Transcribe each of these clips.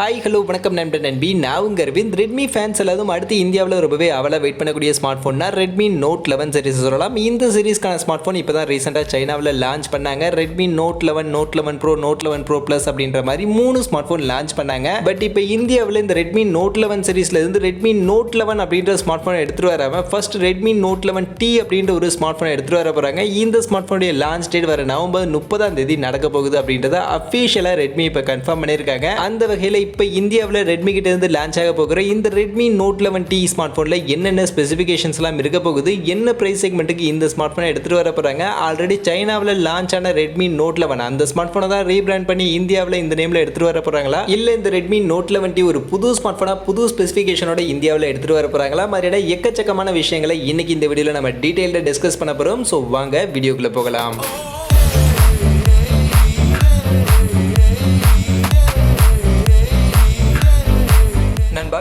Hi hello வணக்கம் நண்பன் நண்பி. நான் உங்கள் அரவிந்த். ரெட்மி ஃபேன்ஸ் எல்லாரும் அடுத்து இந்தியாவில் ரொம்பவே அவளாக வெயிட் பண்ணக்கூடிய ஸ்மார்ட் ஃபோன்னா ரெட்மி நோட் 11 சீரிஸ் சொல்லலாம். இந்த சீரிஸ்க்கான ஸ்மார்ட் ஃபோன் இப்போ தான் ரீசெண்டாக சைனாவில் லான்ச் பண்ணாங்க. Redmi Note 11, Note 11 Pro, Note 11 Pro plus அப்படின்ற மாதிரி 3 ஸ்மார்ட் ஃபோன் லான்ச் பண்ணாங்க. பட் இப்போ இந்தியாவில் இந்த ரெட்மி நோட் 11 சீரிஸ்ல இருந்து ரெட்மி நோட் 11 அப்படின்ற ஸ்மார்ட் ஃபோன் எடுத்துட்டு வராம ஃபர்ஸ்ட் ரெட்மி நோட் 11T அப்படின்ற ஒரு ஸ்மார்ட் ஃபோன் எடுத்துட்டு வர போறாங்க. இந்த ஸ்மார்ட் ஃபோனுடைய லான்ச் டேட் வர நவம்பர் 30 நடக்க போகுது அப்படின்றத அஃபிஷியலாக ரெட்மி இப்போ கன்ஃபார்ம் பண்ணியிருக்காங்க. அந்த வகையில் இப்போ இந்தியாவில் ரெட்மி கிட்ட இருந்து லான்ச் ஆக போகிற இந்த ரெட்மி நோட் 11T ஸ்மார்ட் போன்ல என்னென்ன ஸ்பெசிஃபிகேஷன்ஸ் எல்லாம் இருக்க போகுது, என்ன பிரைஸ் செக்மெண்ட்டுக்கு இந்த ஸ்மார்ட் போனை எடுத்துட்டு வர போறாங்க. ஆல்ரெடி சைனாவில் லான்ச் ஆன ரெட்மி நோட் 11 அந்த ஸ்மார்ட் போனை தான் ரீபிராண்ட் பண்ணி இந்தியாவில் இந்த நேம்ல எடுத்துட்டு வர போறாங்களா, இல்ல இந்த ரெட்மி நோட் 11T ஒரு புது ஸ்மார்ட் போனா புது ஸ்பெசிஃபிகேஷனோட இந்தியாவில் எடுத்துட்டு வர போறாங்களா மாதிரியான எக்கச்சக்கமான விஷயங்களை இன்னைக்கு இந்த வீடியோல நம்ம டீடைல்டா டிஸ்கஸ் பண்ண போறோம். ஸோ வாங்க வீடியோக்குள்ள போகலாம்.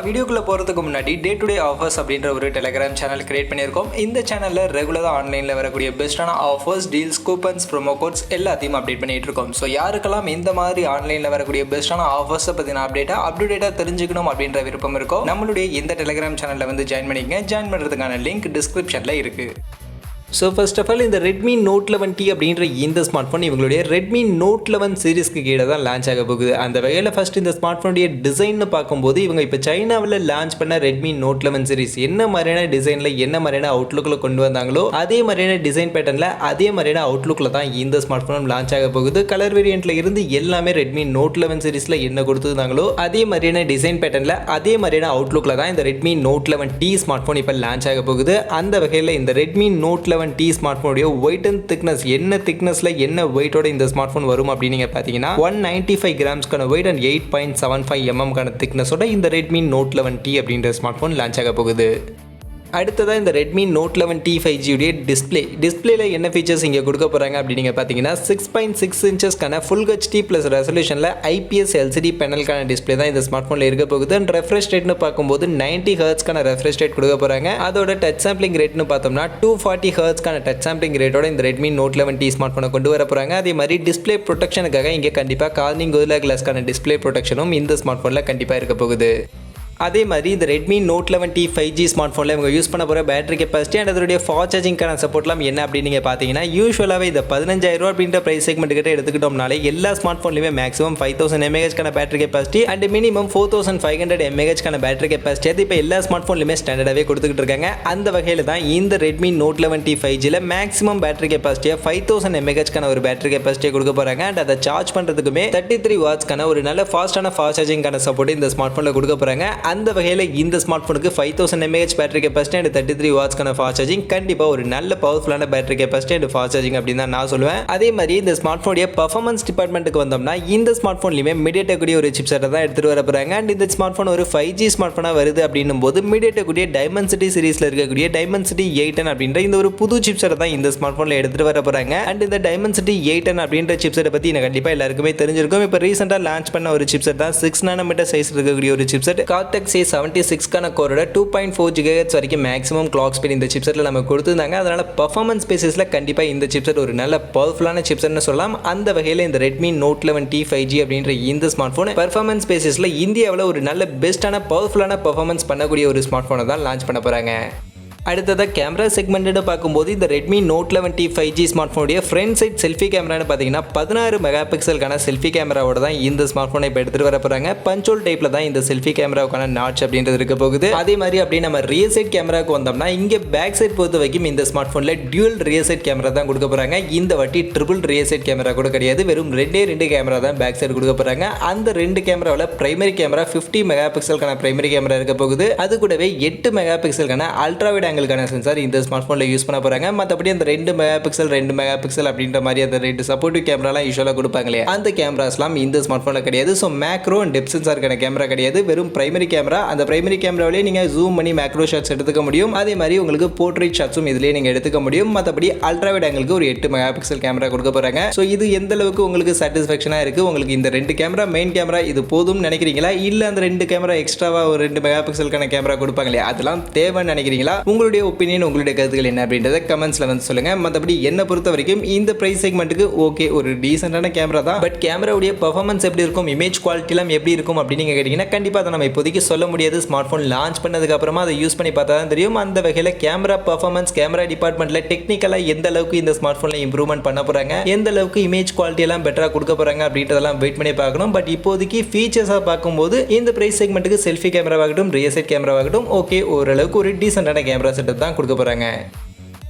வீடியோக்குள்ள போகிறதுக்கு முன்னாடி டே டு டே ஆஃபர்ஸ் அப்படின்ற ஒரு டெலிகிராம் சேனல் கிரியேட் பண்ணியிருக்கோம். இந்த சேனலில் ரெகுலராக ஆன்லைனில் வரக்கூடிய பெஸ்ட்டான offers, deals, coupons, promo quotes எல்லாத்தையும் அப்டேட் பண்ணிட்டு இருக்கோம். ஸோ யாருக்கெல்லாம் இந்த மாதிரி ஆன்லைனில் வரக்கூடிய பெஸ்ட்டான ஆஃபர்ஸை பற்றின அப்டேட்டாக தெரிஞ்சுக்கணும் அப்படின்ற விருப்பம் இருக்கும், நம்மளுடைய இந்த டெலிகிராம் சேனலில் வந்து ஜாயின் பண்ணிக்கங்க. ஜாயின் பண்ணுறதுக்கான லிங்க் டிஸ்கிரிப்ஷனில் இருக்குது. ஸோ ஃபர்ஸ்ட் ஆஃப் ஆல் இந்த ரெட்மி நோட் 11T அப்படின்ற இந்த ஸ்மார்ட் ஃபோன் இவங்களுடைய ரெட்மி நோட் 11 சீரிஸ்க்கு கீழே தான் லான்ச் ஆக போகுது. அந்த வகையில் ஃபர்ஸ்ட் இந்த ஸ்மார்ட் ஃபோனுடைய டிசைன்னு பார்க்கும்போது இவங்க இப்போ சைனாவில் லான்ச் பண்ண ரெட்மி நோட் 11 சீரிஸ் என்ன மாதிரியான டிசைனில் என்ன மாதிரியான அவுட்லுக்கில் கொண்டு வந்தாங்களோ அதே மாதிரியான டிசைன் பேட்டர்னில் அதே மாதிரியான அவுட்லுக்கில் தான் இந்த ஸ்மார்ட் ஃபோன் லான்ச் ஆக போகுது. கலர் வேரியண்ட்டில் இருந்து எல்லாமே ரெட்மி நோட் 11 சீரிஸில் என்ன கொடுத்துருந்தாங்களோ அதே மாதிரியான டிசைன் பேட்டர்னில் அதே மாதிரியான அவுட்லுக்கில் தான் இந்த Redmi note 11T smart phone இப்போ லான்ச் ஆக போகுது. அந்த வகையில் இந்த ரெட்மி நோட் 11T ஸ்மார்ட் போனுடைய weight and thickness என்ன thicknessல என்ன வெயிட்டோட இந்த ஸ்மார்ட் போன் வரும் அப்படின்னு நீங்க பாத்தீங்கன்னா 195 கிராம்ஸ்க்கான weight and 8.75 mm கான thicknessோட இந்த ரெட்மி நோட் 11T அப்படின்ற ஸ்மார்ட் போன் லான்ச் ஆக போகுது. அடுத்ததாக இந்த ரெட்மி நோட் 11T 5G உடைய டிஸ்பிளேல என்ன ஃபீச்சர்ஸ் இங்கே கொடுக்க போகிறாங்க அப்படின்னு பார்த்தீங்கன்னா 6.6 இன்ச்சஸ்க்கான ஃபுல் ஹெச்டி ப்ளஸ் ரெசல்யூஷனில் IPS LCD பேனலுக்கான டிஸ்பிளே தான் இந்த ஸ்மார்ட் ஃபோனில் இருக்க போகுது. அண்ட் ரெஃப்ரெஷ் ரேட்னு பார்க்கும்போது 90 ஹெர்ட்ஸ்க்கான ரெஃப்ரெஷ் ரேட் கொடுக்க போகிறாங்க. அதோட டச் சாம்பிளிங் ரேட்னு பார்த்தோம்னா 240 ஹெர்ட்ஸ்க்கான டச் சாம்பிளிங் ரேட்டோட இந்த ரெட்மி நோட் 11T ஸ்மார்ட் ஃபோனை கொண்டு வர போகிறாங்க. அதே மாதிரி டிஸ்பிளே ப்ரொடெக்ஷனுக்காக இங்கே கண்டிப்பாக கார்னிங் கோரில்லா கிளாஸ்க்கான டிஸ்பிளே ப்ரொடெக்ஷனும் இந்த ஸ்மார்ட் ஃபோனில் கண்டிப்பாக இருக்க போகுது. அதே மாதிரி இந்த Redmi note 11T 5G smart ஃபோனில் இவங்க யூஸ் பண்ண போகிற பேட்டரி கெப்பாசிட்டி அண்ட் அதோடைய ஃபாஸ்ட் சார்ஜிங்கான சப்போர்ட்லாம் என்ன அப்படின்னு நீங்கள் பார்த்தீங்கன்னா யூஸ்வலாகவே இந்த 15,000 அப்படின்ற ப்ரைஸ் செக்மெண்ட் கிட்ட எடுத்துக்கிட்டோம்னாலே எல்லா ஸ்மார்ட் ஃபோன்லையுமே maximum 5000 mAh battery capacity and minimum 4500 mAh battery capacity அது இப்போ எல்லா ஸ்மார்ட் ஃபோன்லையுமே ஸ்டாண்டர்டாகவே கொடுத்துக்கிட்டு இருக்காங்க. அந்த வகையில் தான் இந்த ரெட்மி நோட் 11T 5Gல மேக்ஸிமம் பேட்டரி கெப்பாசிட்டியாக 5000 mAh ஒரு பேட்டரி கெப்பாசிட்டியை கொடுக்க போகிறாங்க. அண்ட் அதை சார்ஜ் பண்ணுறதுக்குமே 33 வாட்ஸ்க்கான ஒரு நல்ல ஃபாஸ்டான ஃபாஸ்ட் சார்ஜிங்கான சப்போர்ட் இந்த ஸ்மார்ட் ஃபோனில் கொடுக்க போகிறாங்க. அந்த வகையில் இந்த ஸ்மார்ட் ஃபோனுக்கு 5000 mAh பேட்டரி கெப்பாசிட்டி அண்ட் 33 வாட்ஸ்க்கான ஃபாஸ்ட் சார்ஜிங் கண்டிப்பாக ஒரு நல்ல பவர்ஃபுல்லான battery capacity and fast charging அப்படின்னு தான் நான் சொல்லுவேன். அதே மாதிரி இந்த ஸ்மார்ட் ஃபோனுடைய பர்ஃபார்மன்ஸ் டிபார்ட்மெண்ட்டுக்கு வந்தோம்னா இந்த ஸ்மார்ட் ஃபோன்லையுமே MediaTek கூடிய ஒரு சிப்செட்டை தான் எடுத்துகிட்டு வர போகிறாங்க. அண்ட் இந்த ஸ்மார்ட் ஃபோன் ஒரு 5G ஸ்மார்ட் ஃபோனாக வருது அப்படின்னும் போது MediaTek கூடிய டைமென்சிட்டி சீரிஸில் இருக்கக்கூடிய டைமென்சிட்டி 810 அப்படின்ற இந்த ஒரு புது சிப்செட்டை தான் இந்த ஸ்மார்ட் ஃபோனில் எடுத்துகிட்டு வர போகிறாங்க. அண்ட் இந்த டைமென்சிட்டி 810 அப்படின்ற சிப்செட்டை பற்றி எனக்கு கண்டிப்பாக எல்லாருக்குமே தெரிஞ்சிருக்கும். இப்போ ரீசெண்டாக லான்ச் பண்ண ஒரு சிப்செட் தான் 6 nm சைஸ் இருக்கக்கூடிய ஒரு சிப்செட் Cortex A76 கோரோட 2.4 GHz வரைக்கும் மேக்ஸிமம் கிளாக் ஸ்பீட் இந்த சிப்செட்டில் நம்ம கொடுத்துருந்தாங்க. அதனால் பர்ஃபார்மன்ஸ் பேசிஸில் கண்டிப்பாக இந்த சிப்செட் ஒரு நல்ல பவர்ஃபுல்லான சிப்செட்னு சொல்லலாம். அந்த வகையில் இந்த ரெட்மி நோட் 11T 5G அப்படின்ற இந்த ஸ்மார்ட் ஃபோன் பர்ஃபார்மன்ஸ் பேசிஸில் இந்தியாவில் ஒரு நல்ல பெஸ்ட்டான பவர்ஃபுல்லான பர்ஃபார்மன்ஸ் பண்ணக்கூடிய ஒரு ஸ்மார்ட் ஃபோனை தான் லான்ச் பண்ண போகிறாங்க. அடுத்ததாக கேமரா செக்மெண்ட்டு பார்க்கும்போது இந்த Redmi note 11T 5G smart ஃபோனுடைய ஃப்ரண்ட் சைட் செல்ஃபி கேமரான்னு பார்த்தீங்கன்னா 16 மெகாபிக்சலுக்கான செல்ஃபி கேமராவோட தான் இந்த ஸ்மார்ட் ஃபோனை இப்போ எடுத்துகிட்டு வர போகிறாங்க. பஞ்சோல் டைப்பில் தான் இந்த செல்ஃபி கேமராவுக்கான நாட்ச் அப்படின்றது இருக்க போகுது. அதே மாதிரி அப்படியே நம்ம ரியல் சைட் கேமராவுக்கு வந்தோம்னா இங்கே பேக் சைட் பொறுத்த வரைக்கும் இந்த ஸ்மார்ட் ஃபோனில் டியூல் ரியல் சைட் கேமரா தான் கொடுக்க போகிறாங்க. இந்த வாட்டி ட்ரிபிள் ரியல் சைட் கேமரா கூட கிடையாது, வெறும் ரெண்டு கேமரா தான் பேக் சைடு கொடுக்க போகிறாங்க. அந்த 2 கேமராவில் பிரைமரி கேமரா 50 மெகாபிக்சலுக்கான பிரைமரி கேமரா இருக்க போகுது. அது கூடவே 8 மெகாபிக்சலுக்கான அல்ட்ரா வைட் ஆங்கிளுக்கான சென்சார் இந்த ஸ்மார்ட் ஃபோனில் யூஸ் பண்ண போகிறாங்க. மற்றபடி அந்த 2 மெகாபிக்சல் அப்படின்ற மாதிரி அந்த 2 சப்போர்ட்டிவ் கேமராலாம் யூஸ்வலாக கொடுப்பாங்களே அந்த கேமராஸ்லாம் இந்த ஸ்மார்ட் ஃபோனில் கிடையாது. ஸோ மேக்ரோ அண்ட் டெப்த் சென்சாருக்கான கேமரா கிடையாது, வெறும் பிரைமரி கேமரா. அந்த பிரைமரி கேமராவிலே நீங்கள் ஜூம் பண்ணி மேக்ரோ ஷாட்ஸ் எடுத்துக்க முடியும். அதே மாதிரி உங்களுக்கு போர்ட்ரேட் ஷாட்ஸும் இதிலே நீங்கள் எடுத்துக்க முடியும். மற்றபடி அல்ட்ரா வைட் ஆங்கிளுக்கு ஒரு 8 மெகாபிக்சல் கேமரா கொடுக்க போகிறாங்க. ஸோ இது எந்த அளவுக்கு உங்களுக்கு சாட்டிஸ்ஃபேக்ஷனாக இருக்குது, உங்களுக்கு இந்த 2 கேமரா மெயின் கேமரா இது போதும்னு நினைக்கிறீங்களா, இல்லை அந்த 2 கேமரா எக்ஸ்ட்ராவாக ஒரு 2 மெகாபிக்சலுக்கான கேமரா கொடுப்பாங்களே அதெல்லாம் தேவைன்னு நினைக்கிறீங்களா? உங்களுடைய ஒப்பீனியன், உங்களுடைய கருத்துக்கள் என்ன அப்படின்றத கமெண்ட்ஸில் வந்து சொல்லுங்கள். மற்றபடி என்னை பொறுத்த வரைக்கும் இந்த ப்ரைஸ் செக்மெண்ட்டுக்கு ஓகே, ஒரு டீசெண்டான கேமரா தான். பட் கேமராவுடைய பர்ஃபார்மன்ஸ் எப்படி இருக்கும், இமேஜ் குவாலிட்டிலாம் எப்படி இருக்கும் அப்படின்னு நீங்கள் கேட்டிங்கன்னா கண்டிப்பாக அதை நம்ம இப்போதைக்கு சொல்ல முடியாது. ஸ்மார்ட் ஃபோன் லான்ச் பண்ணதுக்கு அப்புறமா அதை யூஸ் பண்ணி பார்த்தா தான் தெரியும். அந்த வகையில் கேமரா பர்ஃபார்மன்ஸ், கேமரா டிபார்ட்மெண்ட்டில் டெக்னிக்கலாக எந்த அளவுக்கு இந்த ஸ்மார்ட் ஃபோனில் இம்ப்ரூவ்மெண்ட் பண்ண போகிறாங்க, எந்த அளவுக்கு இமேஜ் குவாலிட்டி எல்லாம் பெட்டராக கொடுக்க போகிறாங்க அப்படின்றதெல்லாம் வெயிட் பண்ணி பார்க்கணும். பட் இப்போதைக்கு ஃபீச்சர்ஸாக பார்க்கும்போது இந்த பிரைஸ் செக்மெண்ட்டுக்கு செல்ஃபி கேமராவாகட்டும், ரியர் சைட் கேமராவாகட்டும் ஓகே, ஓரளவுக்கு ஒரு டீசெண்டான கேமரா செட்டப் தான் கொடுக்க போகிறாங்க.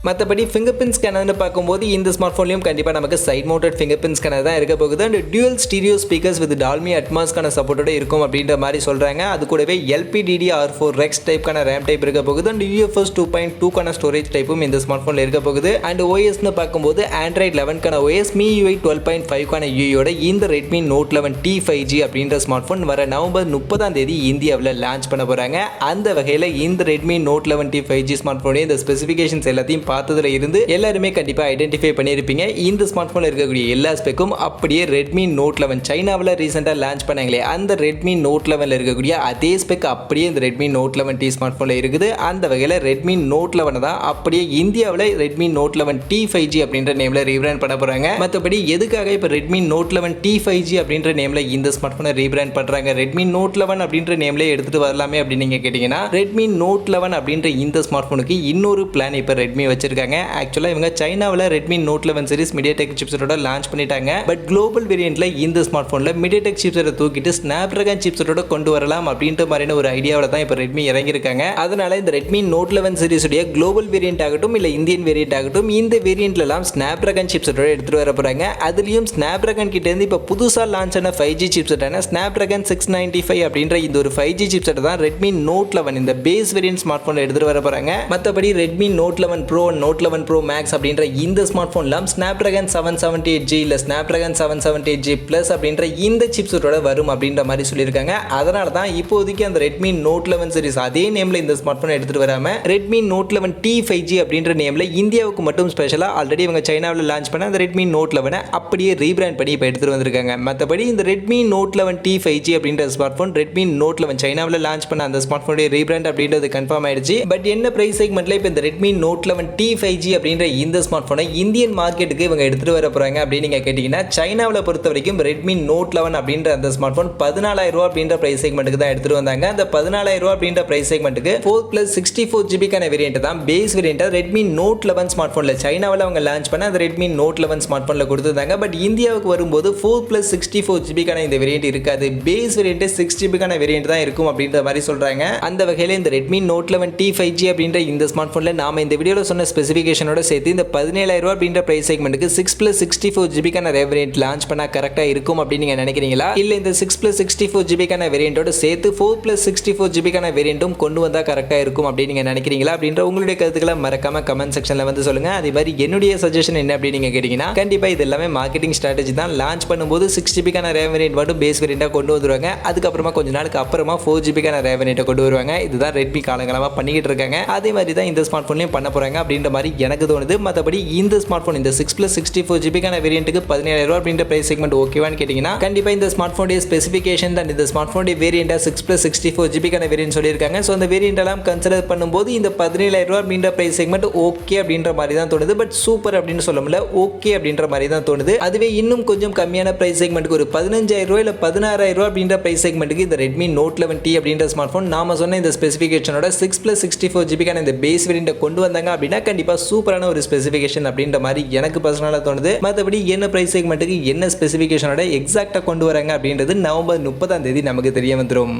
மற்றபடி ஃபிங்கர் பிரிண்ட் ஸ்கேனர்னு பார்க்கும்போது இந்த ஸ்மார்ட் ஃபோன்லையும் கண்டிப்பாக நமக்கு side mounted fingerprint scanner தான் இருக்க போகுது. And dual stereo speakers with Dolby அட்மாஸ்க்கான சப்போர்ட்டோட இருக்கும் அப்படின்ற மாதிரி சொல்கிறாங்க. அது கூடவே LPDDR4 ரெக்ஸ் டைப்க்கான ரேம் டைப் இருக்க போகுது. அண்ட் UFS 2.2க்கான ஸ்டோரேஜ் டைப்பும் இந்த ஸ்மார்ட் ஃபோனில் இருக்க போகுது. அண்ட் OSன்னு பார்க்கும்போது Android 11க்கான OS, MIUI 12.5க்கான UIயோட இந்த Redmi Note 11T 5G அப்படின்ற ஸ்மார்ட் ஃபோன் வர நவம்பர் 30 இந்தியாவில் லான்ச் பண்ண போகிறாங்க. அந்த வகையில் இந்த Redmi Note 11T 5G smart ஃபோனே இந்த ஸ்பெசிஃபிகேஷன்ஸ் எல்லாத்தையும் பார்த்ததுல இருந்து எல்லாருமே கண்டிப்பா ஐடென்டிஃபை பண்ணியிருப்பீங்க. இந்த ஸ்மார்ட் போன்ல இருக்கக்கூடிய எல்லா ஸ்பெக்கும் அப்படியே Redmi Note 11 சைனாவில் ரீசெண்டாக லான்ச் பண்ணாங்களே அந்த Redmi Note 11ல இருக்கக்கூடிய அதே ஸ்பெக் அப்படியே இந்த Redmi Note 11T ஸ்மார்ட் போன்ல இருக்குது. அந்த வகையில் Redmi Note 11 தான் அப்படியே இந்தியாவில் Redmi Note 11T 5G அப்படின்ற நேம்ல ரீபிராண்ட் பண்ண போறாங்க. மற்றபடி எதுக்காக இப்போ Redmi Note 11T 5G அப்படின்ற நேம்ல இந்த ஸ்மார்ட் போனை ரீபிராண்ட் பண்றாங்க, Redmi Note 11 அப்படின்ற நேம்ல எடுத்துட்டு வரலாமே அப்படின்னு நீங்க கேட்டீங்கன்னா Redmi Note 11 அப்படின்ற இந்த ஸ்மார்ட் போனுக்கு இன்னொரு பிளான் இப்போ Redmi வச்சிருக்காங்க. ஆக்சுவலா இவங்க சைனாவில் Redmi Note 11 சீரிஸ் MediaTek சிப்செட்டோட லான்ச் பண்ணிட்டாங்க. பட் குளோபல் வேரியன்ட்ல இந்த ஸ்மார்ட் போன்ல MediaTek சிப்செட்டை தூக்கிட்டு Snapdragon சிப்செட்டோட கொண்டு வரலாம் அப்படின்ற மாதிரியான ஒரு ஐடியாவில் தான் இப்போ Redmi இறங்கியிருக்காங்க. அதனால இந்த Redmi Note 11 சீரிஸ் உடைய குளோபல் வேரியன்ட் ஆகட்டும் இல்ல இந்தியன் வேரியன்ட் ஆகட்டும் இந்த வேரியன்ட்ல எல்லாம் Snapdragon சிப்செட்டோட எடுத்துட்டு வர போறாங்க. அதுலயும் Snapdragon கிட்ட இருந்து இப்போ புதுசா லான்ச் ஆன 5G சிப்செட்டான Snapdragon 695 அப்படின்ற இந்த ஒரு 5G சிப்செட் தான் Redmi Note 11 இந்த பேஸ் வேரியன்ட் ஸ்மார்ட் போன்ல எடுத்துட்டு வர போறாங்க. மற்றபடி Redmi Note 11 Pro, Note 11 Pro Max அப்படின்ற இந்த ஸ்மார்ட் போன்லாம் Snapdragon 778G இல்ல Snapdragon 778G Plus அப்படின்ற இந்த சிப்செட்டோட வரும் அப்படின்ற மாதிரி சொல்லியிருக்காங்க. அதனால தான் இப்போதைக்கு அந்த Redmi Note 11 சீரிஸ் அதே நேம்ல இந்த ஸ்மார்ட் போன் எடுத்துட்டு வராம Redmi Note 11T 5G அப்படின்ற நேம்ல இந்தியாவுக்கு மட்டும் ஸ்பெஷலா ஆல்ரெடி இவங்க சைனாவில் லான்ச் பண்ண அந்த Redmi Note 11 அப்படியே ரீபிராண்ட் பண்ணி இப்போ எடுத்துட்டு வந்திருக்காங்க. மற்றபடி இந்த Redmi Note 11T 5G அப்படின்ற ஸ்மார்ட் போன் Redmi Note 11 சைனாவில் லான்ச் பண்ண அந்த ஸ்மார்ட் போனுடைய ரீபிராண்ட் அப்படின்றது கன்ஃபார்ம் ஆயிடுச்சு. பட் என்ன பிரைஸ் செக்மெண்ட்ல இப்போ இந்த Redmi Note 11T 5G அப்படின்ற இந்த ஸ்மார்ட் போனை இந்தியன் மார்க்கெட்டுக்கு இவங்க எடுத்துட்டு வர போறாங்க அப்படின்னு நீங்க கேட்டீங்கன்னா சைனாவில் பொறுத்த வரைக்கும் Redmi Note 11 அப்படின்ற அந்த ஸ்மார்ட் போன் 14,000 ரூபாய் அப்படின்ற பிரைஸ் செக்மெண்ட்டுக்கு தான் எடுத்துட்டு வந்தாங்க. அந்த 14,000 ரூபாய் அப்படின்ற பிரைஸ் செக்மெண்ட்டுக்கு 4+64GB வேரியன்ட் தான் base variant Redmi Note 11 smart போன்ல சைனாவில் அவங்க லான்ச் பண்ண அந்த Redmi Note 11 ஸ்மார்ட் போன்ல கொடுத்திருந்தாங்க. பட் இந்தியாவுக்கு வரும்போது 4+64GB இந்த வேரியன்ட் இருக்காது, பேஸ் வேரியன்ட் 6GB வேரியன்ட் தான் இருக்கும் அப்படின்ற மாதிரி சொல்றாங்க. அந்த வகையில் இந்த Redmi Note 11T 5G அப்படின்ற இந்த ஸ்மார்ட் போன்ல நாம இந்த வீடியோல சொன்ன ஸ்பெசிஃபிகேஷனோட சேர்த்து இந்த 17,000 ரூபாய் அப்படின்ற பிரைஸ் செக்மெண்ட்டுக்கு 6+64GB வேரியன்ட் லான்ச் பண்ணா கரெக்டா இருக்கும் அப்படின்னு நீங்க நினைக்கிறீங்களா, இல்ல இந்த 6+64GB வேரியன்ட்டோட சேர்த்து 4+64GB வேரியன்ட்டும் கொண்டு வந்தா கரெக்டா இருக்கும் அப்படின்னு நீங்க நினைக்கிறீங்களா அப்படின்ற உங்களுடைய கருத்துக்களை மறக்காம கமெண்ட் செக்ஷன்ல வந்து சொல்லுங்க. அதே மாதிரி என்னுடைய சஜஷன் என்ன அப்படின்னு நீங்க கேட்டீங்கன்னா கண்டிப்பா இது எல்லாமே மார்க்கெட்டிங் ஸ்ட்ராட்டஜி தான். லான்ச் பண்ணும்போது 6GB ரேம் வேரியன்ட் மட்டும் பேஸ் வேரியண்டா கொண்டு வந்துருவாங்க. அதுக்கப்புறமா கொஞ்ச நாளுக்கு அப்புறமா 4GB ரேம் வேரியன்ட் கொண்டு வருவாங்க. இதுதான் Redmi காலங்காலமா பண்ணிக்கிட்டு இருக்காங்க. அதே மாதிரி தான் இந்த ஸ்மார்ட் போன்லயும் பண்ண போறாங்க அப்படின்ற மாதிரி எனக்கு தோணுது. மற்றபடி இந்த ஸ்மார்ட் போன் இந்த 6+64GB வேரியன்ட்டுக்கு 17,000 ரூபாய் அப்படின்ற பிரைஸ் செக்மெண்ட் ஓகேவான்னு கேட்டீங்கன்னா கண்டிப்பா இந்த ஸ்மார்ட் போனுடைய ஸ்பெசிஃபிகேஷன் தான் இந்த ஸ்மார்ட் போனுடைய வேரியண்டா 6+64GB வேரியன்ட் சொல்லியிருக்காங்க. ஸோ அந்த வேரியன்ட் எல்லாம் கன்சிடர் பண்ணும்போது இந்த 17,000 ரூபாய் அப்படின்ற பிரைஸ் செக்மெண்ட் ஓகே அப்படின்ற மாதிரி தான் தோணுது. பட் சூப்பர் அப்படின்னு சொல்ல முடியல, ஓகே அப்படின்ற மாதிரி தான் தோணுது. அதுவே இன்னும் கொஞ்சம் கம்மியான பிரைஸ் செக்மெண்ட்டுக்கு ஒரு 15,000 ரூபாய் இல்ல 16,000 ரூபாய் அப்படின்ற பிரைஸ் செக்மெண்ட்டுக்கு இந்த Redmi Note 11T அப்படின்ற ஸ்மார்ட் போன் நாம சொன்ன இந்த ஸ்பெசிஃபிகேஷனோட 6+64GB இந்த பேஸ் வேரியன்ட் கொண்டு வந்தாங்க அப்படின்னா கண்டிப்பா சூப்பரான ஒரு ஸ்பெசிஃபிகேஷன் அப்படின்ற மாதிரி எனக்கு பர்சனலா தோணுது. மற்றபடி என்ன பிரைஸ் செக்மெண்ட்டுக்கு என்ன ஸ்பெசிஃபிகேஷனோட எக்ஸாக்டா கொண்டு வராங்க அப்படின்றது நவம்பர் 30 நமக்கு தெரிய வந்துடும்.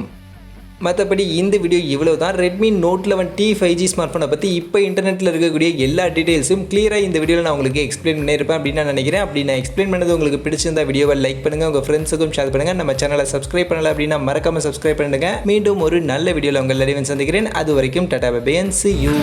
மற்றபடி இந்த வீடியோ இவ்வளவு தான். Redmi Note 11T 5G smart போனை பற்றி இப்போ இன்டர்நெட்டில் இருக்கக்கூடிய எல்லா டீட்டெயில்ஸும் கிளியராக இந்த வீடியோவில் நான் உங்களுக்கு எக்ஸ்பிளைன் பண்ணியிருப்பேன் அப்படின்னு நான் நினைக்கிறேன். அப்படி நான் எக்ஸ்பிளைன் பண்ணது உங்களுக்கு பிடிச்சிருந்தா வீடியோவை லைக் பண்ணுங்கள், உங்கள் ஃப்ரெண்ட்ஸுக்கும் ஷேர் பண்ணுங்கள். நம்ம சேனலை சப்ஸ்கிரைப் பண்ணல அப்படின்னா மறக்காமல் சப்ஸ்கிரைப் பண்ணுங்கள். மீண்டும் ஒரு நல்ல வீடியோவில் உங்கள் எல்லாரையும் சந்திக்கிறேன். அது வரைக்கும் டாடா bye bye and see you.